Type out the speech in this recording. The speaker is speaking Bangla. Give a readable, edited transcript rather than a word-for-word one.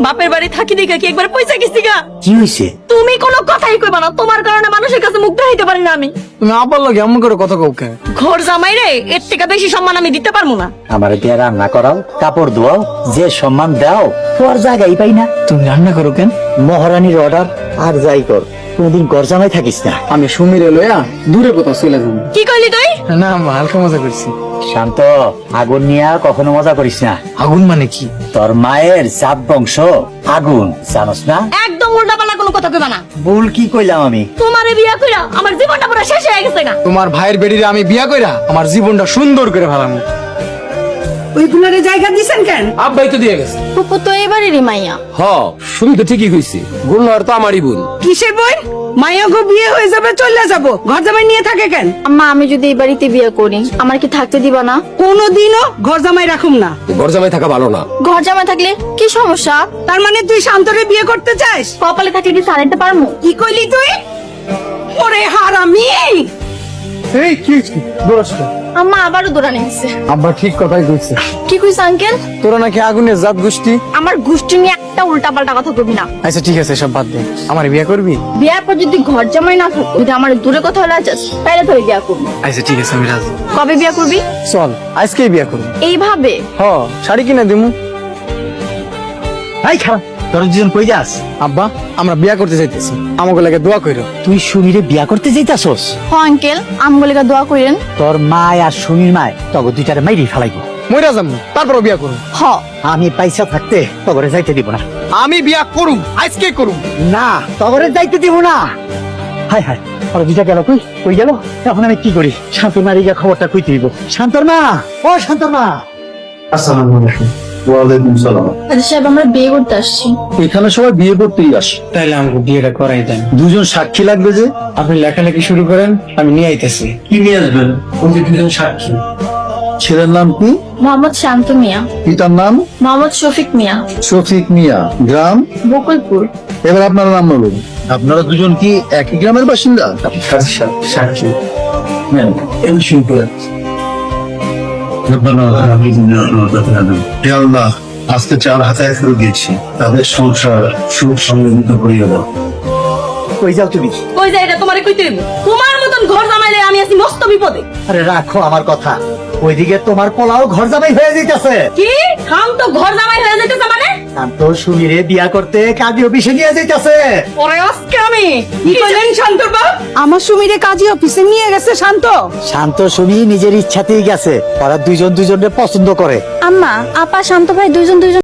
বাপের বাড়ি থাকি দেখে কি একবার পয়সা গেছি গা। কি হইছে? তুমি কোনো কথাই কইবা না, তোমার কারণে মানুষের কাছে মুখ দেখাইতে পারি না আমি। তুমি আবার লাগে এমন করে কথা কও কেন? ঘর জামাই রে, এর থেকে বেশি সম্মান আমি দিতে পারবো না। আমার দিয়ে রান্না করাও, কাপড় ধোয়াও, যে সম্মান দাও তোর জায়গায় পাই না। তুমি রান্না করো কেন? মহারানীর অর্ডার, আর যাই কর কোনদিন ঘর জামাই থাকিস না। আমি সুমিরে লইয়া দূরে কোথাও চলে যাবো। কি কইলি তুই? না মা, হালকা মজা করছি। শান্ত, আগুন নিয়ে কখনো মজা করিস না। আগুন মানে কি? তোর মায়ের জাত বংশ আগুন, জানোস না? একদম উল্টাপাল্টা কোনো কথা কইবা না। ভুল কি কইলাম আমি? তোমারে বিয়া কইরা আমার জীবনটা পুরো শেষ হয়ে গেছে না। তোমার ভাইয়ের বেড়িরে আমি বিয়া কইরা আমার জীবনটা সুন্দর করে ফেলামু। ওই গুলারে জায়গা দিছেন কেন? আব্বাই তো দিয়ে গেছে। ফুপু তো এবারেরই মাইয়া। হ, শুনি তো ঠিকই কইছি। গুলনার তো আমারই বোন। কিসের বই? মাইয়া গো বিয়ে হয়ে যাবে, চলে যাবো, ঘর জামাই নিয়ে থাকে কেন? আম্মা, আমি যদি এই বাড়িতে বিয়ে করি আমার কি থাকতে দিবা না? কোনোদিনও ঘর জামাই রাখুম না। ঘর জামাই থাকা ভালো না। ঘর জামাই থাকলে কি সমস্যা? তার মানে তুই শান্তরে বিয়ে করতে চাস? কপালে থাকলে কি সারাইতে পারমু? কি কইলি তুই? ওরে হারামি! এই কি দোষ? আম্মা আবারও দৌড়ানি হচ্ছে। আব্বা ঠিক কথাই কইছে। কি কইছ আঙ্কেল? তোরা নাকি আগুনের জাত গোষ্ঠী। আমার গোষ্ঠী নিয়ে একটা উল্টাপাল্টা কথা কবি না। আচ্ছা ঠিক আছে, সব বাদ দে। আমার বিয়া করবি? বিয়ার পর যদি ঘর জামাই না থাকো, যদি আমার দূরে কোথাও যাস তাহলে তো বিয়া করবি। আচ্ছা ঠিক আছে, আমি রাজি। কবে বিয়া করবি? চল আজকেই বিয়া করবি। এইভাবে? হ, শাড়ি কিনে দিমু। এই খারাপ, তোর দুজন কই যাস? আব্বা, আমরা বিয়া করতে চাইতেছি, আমাকে লাগে দোয়া কইরো। তুই সুমিরে বিয়া করতে যাইতাছস? হ আঙ্কেল, আমগুলিকা দোয়া করেন। তোর মায় আর সুমির মায় তবে দুইটারে মাইরি ফেলাইবো। মইরা যাবো, তারপর বিয়া করুম। হ। আমি পয়সা থাকতে তগরে যাইতে দিব না। আমি বিয়া করুম, আজকে করুম। না, তগরে যাইতে দিব না। হাই হাই, ওরা দুইটা গেল কই? কই গেল? এখন আমি কি করি? শান্তর মারি গিয়ে খবরটা কই দিব? শান্তর মা, ও শান্তর মা। আসসালামু আলাইকুম। ওয়ালাইকুম সালাম। আচ্ছা সাহেব, আমরা বিয়ে করতে আসছি। এখানে সবাই বিয়ে করতেই আসে। তাইলে আমাকে বিয়েটা করাই দেন। দুজন সাক্ষী লাগবে যে। আপনি লেখালেখি শুরু করেন, আমি নিয়ে আইতেছি। কি নিয়ে আসবেন? ওই যে দুজন সাক্ষী। ছেলের নাম কি? মোহাম্মদ শান্ত মিয়া। পিতার নাম? মোহাম্মদ শফিক মিয়া। শফিক মিয়া। গ্রাম? বকুলপুর। এবার আপনার নাম বলুন। আপনারা দুজন কি একই গ্রামের বাসিন্দা? সাক্ষী নেন, এবার শুরু করেন। হে আল্লাহ, আজকে 4 হাজার করে দিয়েছি, তাদের সংসার সুখ সমৃদ্ধ করিয়ে দাও। কই যাও তুমি? কই যায় এটা তোমারে কইতে হইব? তোমার মতন ঘর জামাইলে আমি আছি মস্ত বিপদে। আরে রাখো আমার কথা। ওইদিকে তোমার পোলাও ঘর জামাই হয়ে যাইতাছে। কি? খাম তো ঘর জামাই হয়ে যাইতেছে মানে? শান্ত সুমিরে বিয়া করতে কাজী অফিসে নিয়ে যাইতাছে। ওরে আজকে আমি কি কইলেন শান্তর বাপ? আমার সুমিরে কাজী অফিসে নিয়ে গেছে শান্ত। শান্ত সুমি নিজের ইচ্ছাতেই গেছে। ওরা দুইজন দুইজনকে পছন্দ করে। আম্মা, আপা শান্ত ভাই দুইজন